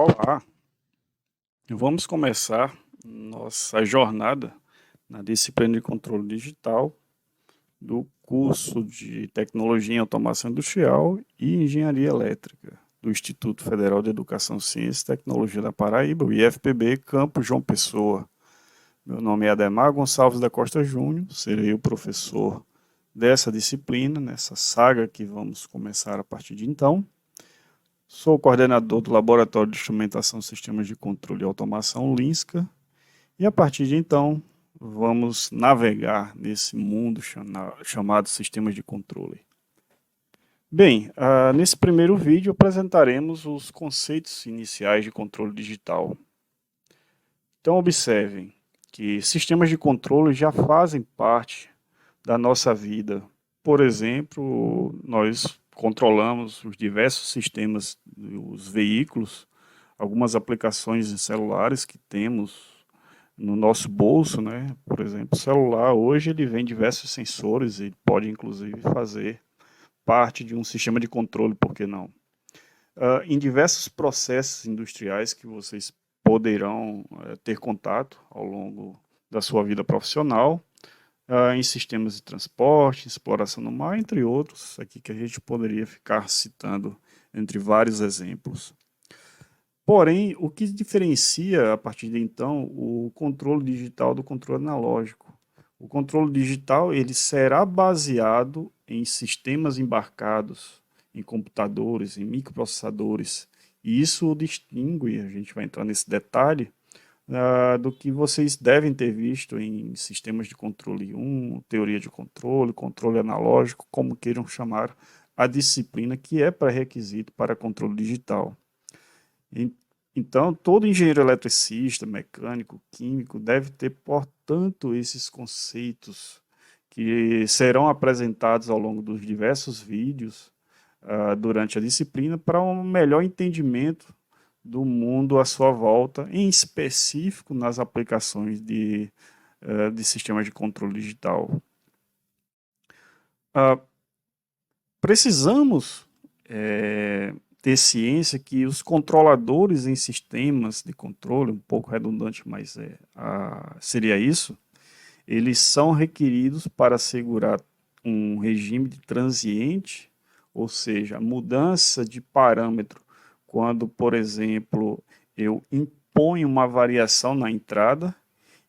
Olá, vamos começar nossa jornada na disciplina de controle digital do curso de Tecnologia em Automação Industrial e Engenharia Elétrica do Instituto Federal de Educação, Ciência e Tecnologia da Paraíba, o IFPB, Campo João Pessoa. Meu nome é Ademar Gonçalves da Costa Júnior, serei o professor dessa disciplina, nessa saga que vamos começar a partir de então. Sou coordenador do Laboratório de Instrumentação de Sistemas de Controle e Automação, LINSCA, e a partir de então vamos navegar nesse mundo chamado sistemas de controle. Bem, nesse primeiro vídeo apresentaremos os conceitos iniciais de controle digital. Então observem que sistemas de controle já fazem parte da nossa vida. Por exemplo, nós controlamos os diversos sistemas dos veículos, algumas aplicações em celulares que temos no nosso bolso, né? Por exemplo, o celular hoje ele vem diversos sensores e pode inclusive fazer parte de um sistema de controle, por que não? Em diversos processos industriais que vocês poderão ter contato ao longo da sua vida profissional, em sistemas de transporte, exploração no mar, entre outros, aqui que a gente poderia ficar citando entre vários exemplos. Porém, o que diferencia, a partir de então, o controle digital do controle analógico? O controle digital ele será baseado em sistemas embarcados, em computadores, em microprocessadores, e isso o distingue, a gente vai entrar nesse detalhe, do que vocês devem ter visto em sistemas de controle 1, teoria de controle, controle analógico, como queiram chamar a disciplina que é pré-requisito para controle digital. Então, todo engenheiro eletricista, mecânico, químico deve ter, portanto, esses conceitos que serão apresentados ao longo dos diversos vídeos durante a disciplina para um melhor entendimento do mundo à sua volta, em específico nas aplicações de sistemas de controle digital. Precisamos ter ciência que os controladores em sistemas de controle, um pouco redundante, mas seria isso, eles são requeridos para assegurar um regime de transiente, ou seja, a mudança de parâmetro quando, por exemplo, eu imponho uma variação na entrada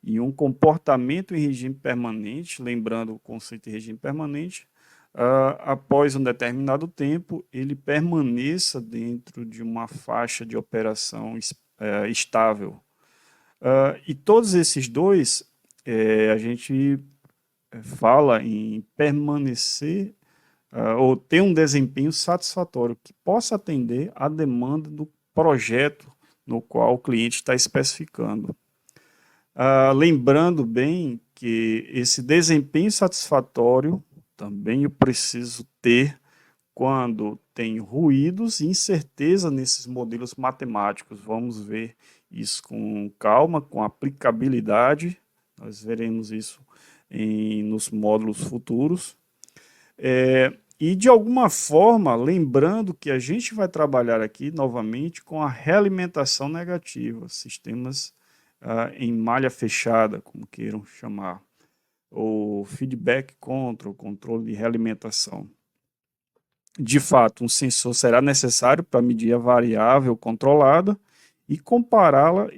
e um comportamento em regime permanente, lembrando o conceito de regime permanente, após um determinado tempo, ele permaneça dentro de uma faixa de operação estável. E todos esses dois, a gente fala em permanecer ou ter um desempenho satisfatório que possa atender à demanda do projeto no qual o cliente está especificando. Lembrando bem que esse desempenho satisfatório também eu preciso ter quando tem ruídos e incerteza nesses modelos matemáticos. Vamos ver isso com calma, com aplicabilidade. Nós veremos isso nos módulos futuros. E de alguma forma, lembrando que a gente vai trabalhar aqui novamente com a realimentação negativa, sistemas em malha fechada, como queiram chamar, ou feedback control, controle de realimentação. De fato, um sensor será necessário para medir a variável controlada e compará-la,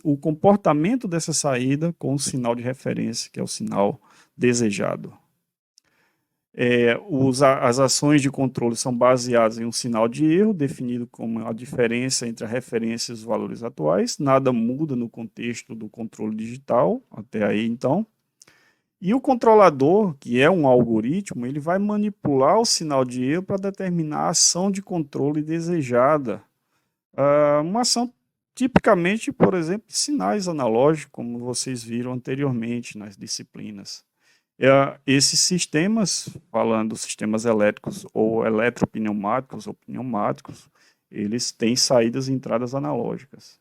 o comportamento dessa saída com o sinal de referência, que é o sinal desejado. As ações de controle são baseadas em um sinal de erro, definido como a diferença entre a referência e os valores atuais. Nada muda no contexto do controle digital, até aí então. E o controlador, que é um algoritmo, ele vai manipular o sinal de erro para determinar a ação de controle desejada. Uma ação tipicamente, por exemplo, de sinais analógicos, como vocês viram anteriormente nas disciplinas. Esses sistemas, falando sistemas elétricos ou eletropneumáticos ou pneumáticos, eles têm saídas e entradas analógicas.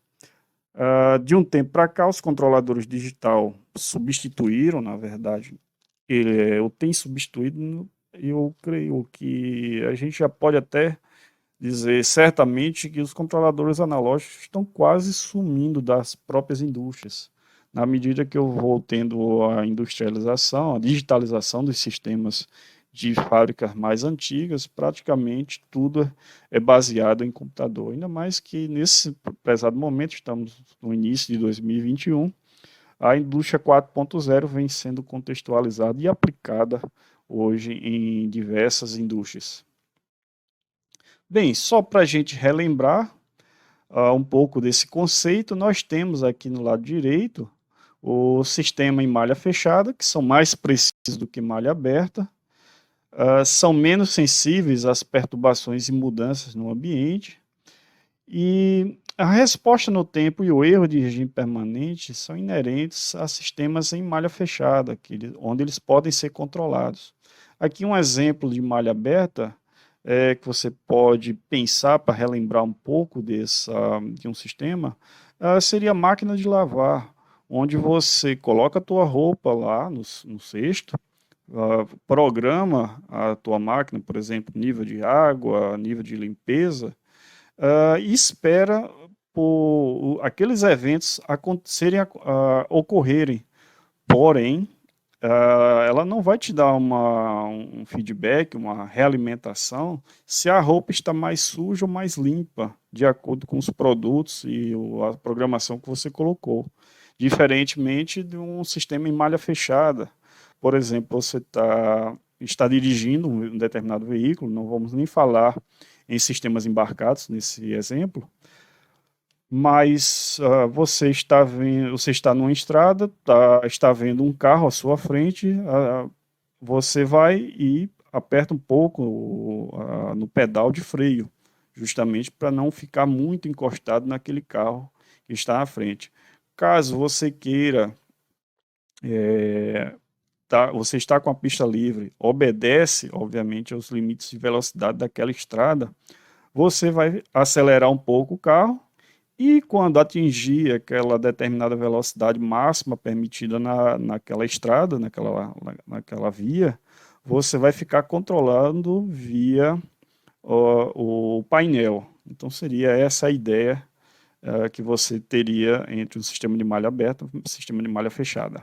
De um tempo para cá, os controladores digital substituíram, na verdade, ou tem substituído, eu creio que a gente já pode até dizer certamente que os controladores analógicos estão quase sumindo das próprias indústrias. Na medida que eu vou tendo a industrialização, a digitalização dos sistemas de fábricas mais antigas, praticamente tudo é baseado em computador. Ainda mais que nesse pesado momento, estamos no início de 2021, a indústria 4.0 vem sendo contextualizada e aplicada hoje em diversas indústrias. Bem, só para a gente relembrar um pouco desse conceito, nós temos aqui no lado direito o sistema em malha fechada, que são mais precisos do que malha aberta, são menos sensíveis às perturbações e mudanças no ambiente, e a resposta no tempo e o erro de regime permanente são inerentes a sistemas em malha fechada, onde eles podem ser controlados. Aqui um exemplo de malha aberta que você pode pensar para relembrar um pouco de um sistema, seria a máquina de lavar, onde você coloca a tua roupa lá no cesto, programa a tua máquina, por exemplo, nível de água, nível de limpeza, e espera por aqueles eventos ocorrerem. Porém, ela não vai te dar um feedback, uma realimentação, se a roupa está mais suja ou mais limpa, de acordo com os produtos e a programação que você colocou. Diferentemente de um sistema em malha fechada. Por exemplo, você está dirigindo um determinado veículo, não vamos nem falar em sistemas embarcados nesse exemplo, mas você está numa estrada, está vendo um carro à sua frente, você vai e aperta um pouco no pedal de freio, justamente para não ficar muito encostado naquele carro que está à frente. Caso você queira, você está com a pista livre, obedece, obviamente, aos limites de velocidade daquela estrada, você vai acelerar um pouco o carro e quando atingir aquela determinada velocidade máxima permitida naquela estrada, naquela via, você vai ficar controlando via o painel. Então seria essa a ideia que você teria entre um sistema de malha aberta e um sistema de malha fechada.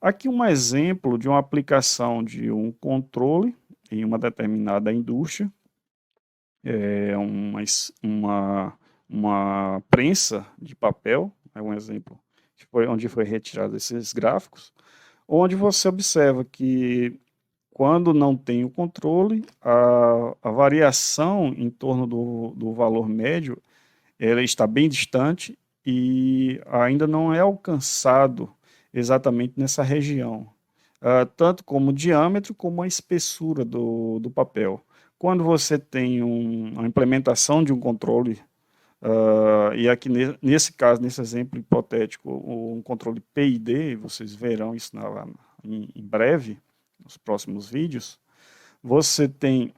Aqui um exemplo de uma aplicação de um controle em uma determinada indústria, uma prensa de papel, é um exemplo onde foi retirado esses gráficos, onde você observa que quando não tem o controle, a variação em torno do valor médio ela está bem distante e ainda não é alcançado exatamente nessa região, tanto como o diâmetro como a espessura do papel. Quando você tem uma implementação de um controle, e aqui nesse caso, nesse exemplo hipotético, um controle PID, vocês verão isso em breve, nos próximos vídeos, você tem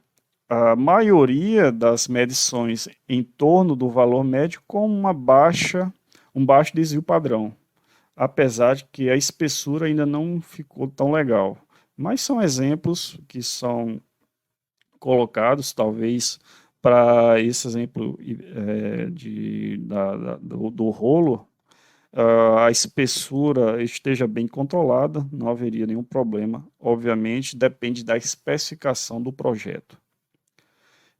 a maioria das medições em torno do valor médio com um baixo desvio padrão, apesar de que a espessura ainda não ficou tão legal. Mas são exemplos que são colocados, talvez, para esse exemplo do rolo, a espessura esteja bem controlada, não haveria nenhum problema. Obviamente, depende da especificação do projeto.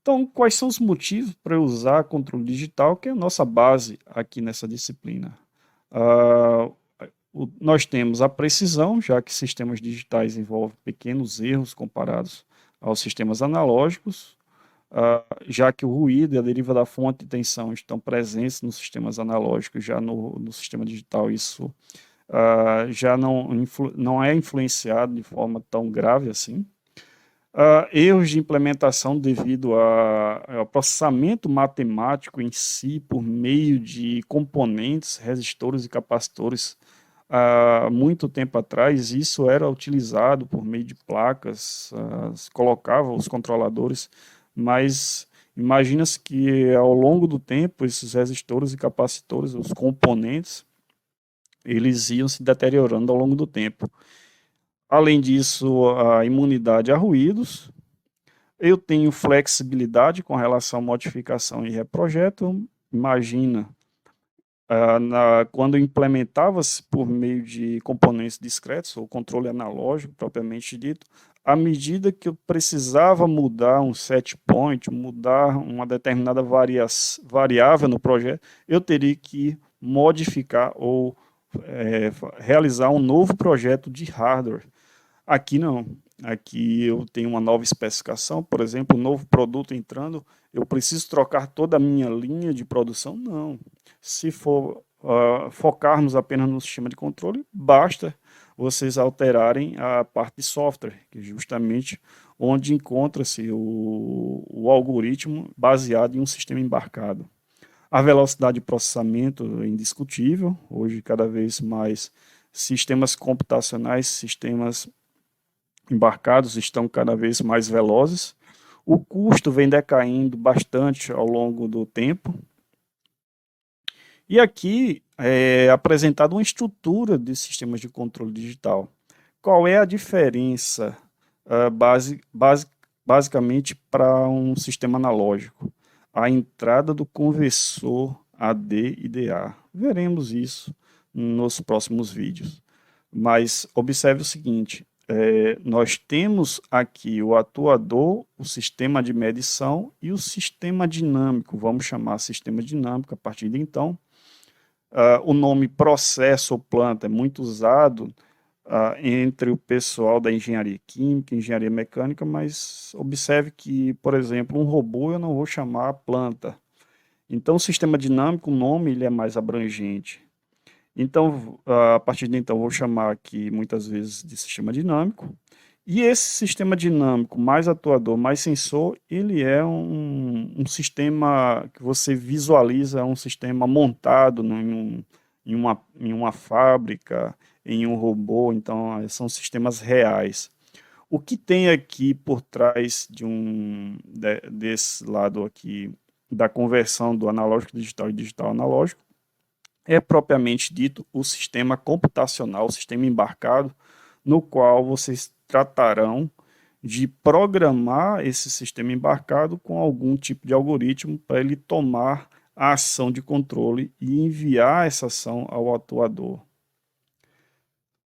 Então, quais são os motivos para eu usar controle digital, que é a nossa base aqui nessa disciplina? Nós temos a precisão, já que sistemas digitais envolvem pequenos erros comparados aos sistemas analógicos, já que o ruído e a deriva da fonte de tensão estão presentes nos sistemas analógicos, já no sistema digital isso já não é influenciado de forma tão grave assim. Erros de implementação devido ao processamento matemático em si, por meio de componentes, resistores e capacitores. Há muito tempo atrás, isso era utilizado por meio de placas, colocava os controladores, mas imagina-se que ao longo do tempo, esses resistores e capacitores, os componentes, eles iam se deteriorando ao longo do tempo. Além disso, a imunidade a ruídos, Eu tenho flexibilidade com relação à modificação e reprojeto. Imagina, quando implementava-se por meio de componentes discretos, ou controle analógico, propriamente dito, à medida que eu precisava mudar um set point, mudar uma determinada variável no projeto, eu teria que modificar ou realizar um novo projeto de hardware. Aqui não. Aqui eu tenho uma nova especificação, por exemplo, um novo produto entrando, eu preciso trocar toda a minha linha de produção? Não. Se for focarmos apenas no sistema de controle, basta vocês alterarem a parte de software, que é justamente onde encontra-se o algoritmo baseado em um sistema embarcado. A velocidade de processamento é indiscutível, hoje cada vez mais sistemas computacionais, sistemas embarcados estão cada vez mais velozes. O custo vem decaindo bastante ao longo do tempo. E aqui é apresentada uma estrutura de sistemas de controle digital. Qual é a diferença basicamente para um sistema analógico? A entrada do conversor AD e DA. Veremos isso nos próximos vídeos. Mas observe o seguinte, nós temos aqui o atuador, o sistema de medição e o sistema dinâmico, vamos chamar sistema dinâmico a partir de então. O nome processo ou planta é muito usado entre o pessoal da engenharia química, engenharia mecânica, mas observe que, por exemplo, um robô eu não vou chamar planta. Então, o sistema dinâmico, o nome ele é mais abrangente. Então, a partir de então, vou chamar aqui muitas vezes de sistema dinâmico. E esse sistema dinâmico, mais atuador, mais sensor, ele é um sistema que você visualiza, um sistema montado em uma fábrica, em um robô, então são sistemas reais. O que tem aqui por trás desse lado aqui, da conversão do analógico digital e digital analógico, é propriamente dito o sistema computacional, o sistema embarcado, no qual vocês tratarão de programar esse sistema embarcado com algum tipo de algoritmo para ele tomar a ação de controle e enviar essa ação ao atuador.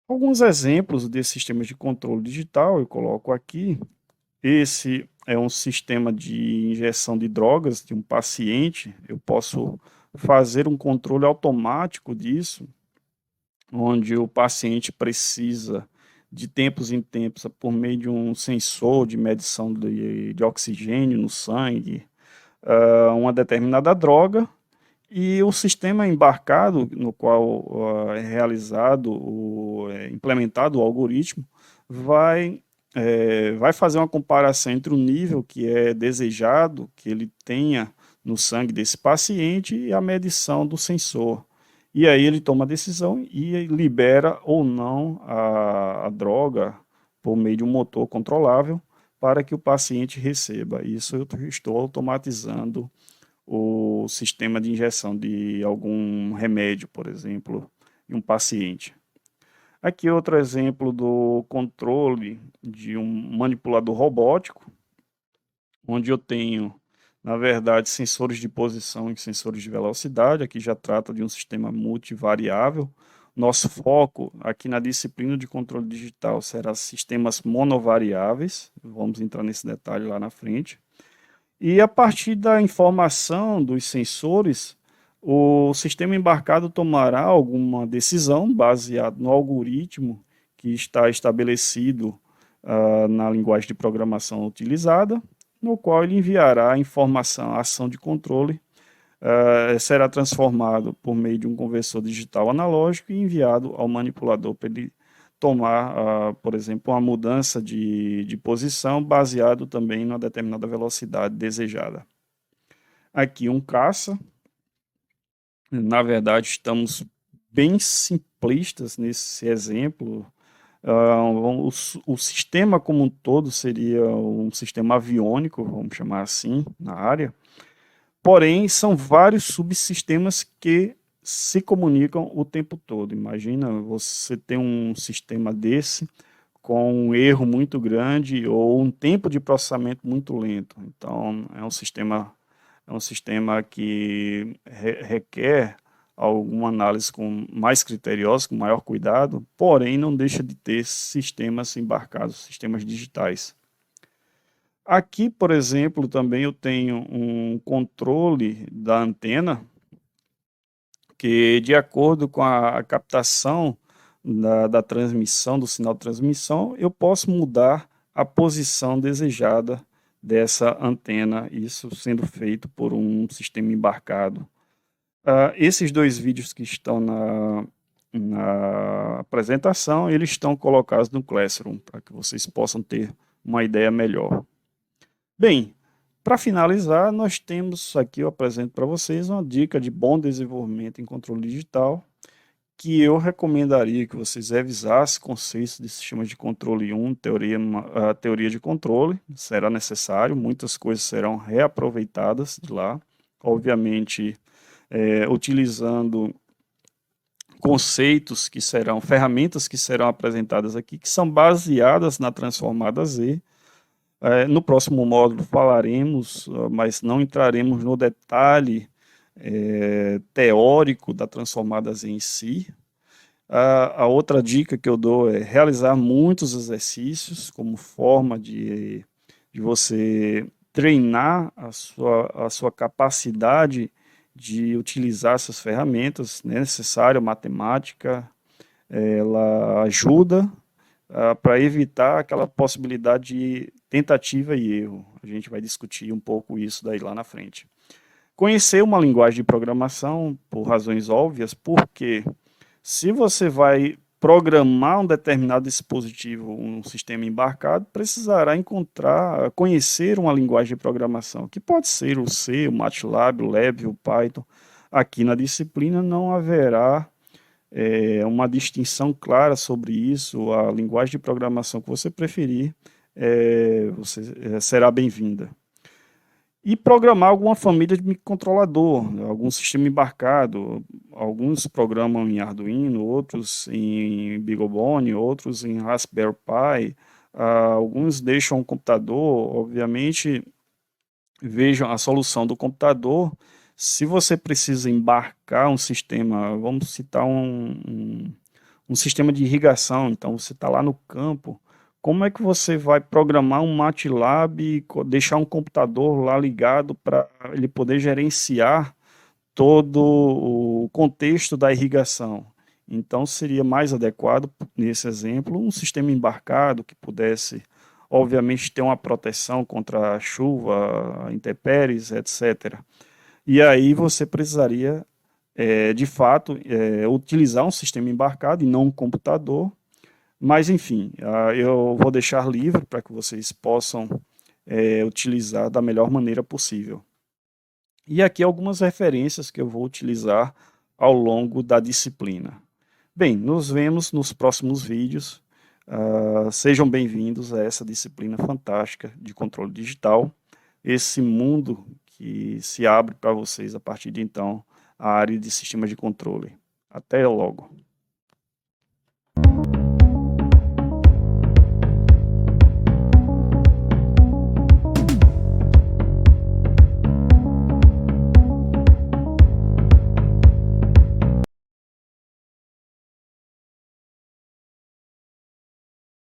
Alguns exemplos desses sistemas de controle digital eu coloco aqui. Esse é um sistema de injeção de drogas de um paciente. Eu posso fazer um controle automático disso, onde o paciente precisa, de tempos em tempos, por meio de um sensor de medição de oxigênio no sangue, uma determinada droga, e o sistema embarcado, no qual é realizado, implementado o algoritmo, vai fazer uma comparação entre o nível que é desejado, que ele tenha no sangue desse paciente, e a medição do sensor. E aí ele toma a decisão e libera ou não a droga por meio de um motor controlável para que o paciente receba. Isso eu estou automatizando o sistema de injeção de algum remédio, por exemplo, em um paciente. Aqui outro exemplo do controle de um manipulador robótico, onde eu tenho, na verdade, sensores de posição e sensores de velocidade. Aqui já trata de um sistema multivariável. Nosso foco aqui na disciplina de controle digital será sistemas monovariáveis. Vamos entrar nesse detalhe lá na frente. E a partir da informação dos sensores, o sistema embarcado tomará alguma decisão baseada no algoritmo que está estabelecido na linguagem de programação utilizada, no qual ele enviará a informação, a ação de controle, será transformado por meio de um conversor digital analógico e enviado ao manipulador para ele tomar, por exemplo, uma mudança de posição baseado também na determinada velocidade desejada. Aqui um caça. Na verdade, estamos bem simplistas nesse exemplo. O sistema como um todo seria um sistema aviônico, vamos chamar assim, na área. Porém, são vários subsistemas que se comunicam o tempo todo. Imagina você ter um sistema desse com um erro muito grande ou um tempo de processamento muito lento. Então, é um sistema que requer alguma análise com mais criteriosa, com maior cuidado, porém não deixa de ter sistemas embarcados, sistemas digitais. Aqui, por exemplo, também eu tenho um controle da antena que, de acordo com a captação da transmissão, do sinal de transmissão, eu posso mudar a posição desejada dessa antena, isso sendo feito por um sistema embarcado. Esses dois vídeos que estão na apresentação, eles estão colocados no Classroom, para que vocês possam ter uma ideia melhor. Bem, para finalizar, nós temos aqui, eu apresento para vocês uma dica de bom desenvolvimento em controle digital, que eu recomendaria que vocês revisassem conceitos de sistemas de controle 1, teoria de controle, será necessário, muitas coisas serão reaproveitadas de lá, obviamente utilizando conceitos que serão, ferramentas que serão apresentadas aqui, que são baseadas na transformada Z. No próximo módulo falaremos, mas não entraremos no detalhe teórico da transformada Z em si. A outra dica que eu dou é realizar muitos exercícios como forma de você treinar a sua capacidade de utilizar essas ferramentas, né, necessário, matemática, ela ajuda para evitar aquela possibilidade de tentativa e erro. A gente vai discutir um pouco isso daí lá na frente. Conhecer uma linguagem de programação, por razões óbvias, porque se você vai programar um determinado dispositivo, um sistema embarcado, precisará conhecer uma linguagem de programação, que pode ser o C, o MATLAB, o Lab, o Python. Aqui na disciplina não haverá uma distinção clara sobre isso. A linguagem de programação que você preferir será bem-vinda. E programar alguma família de microcontrolador, algum sistema embarcado. Alguns programam em Arduino, outros em BeagleBone, outros em Raspberry Pi. Alguns deixam o computador, obviamente, vejam a solução do computador. Se você precisa embarcar um sistema, vamos citar um sistema de irrigação, então você está lá no campo, como é que você vai programar um MATLAB e deixar um computador lá ligado para ele poder gerenciar todo o contexto da irrigação? Então, seria mais adequado, nesse exemplo, um sistema embarcado que pudesse, obviamente, ter uma proteção contra a chuva, intempéries, etc. E aí você precisaria, de fato, utilizar um sistema embarcado e não um computador. Mas, enfim, eu vou deixar livre para que vocês possam utilizar da melhor maneira possível. E aqui algumas referências que eu vou utilizar ao longo da disciplina. Bem, nos vemos nos próximos vídeos. Sejam bem-vindos a essa disciplina fantástica de controle digital, esse mundo que se abre para vocês a partir de então, a área de sistemas de controle. Até logo.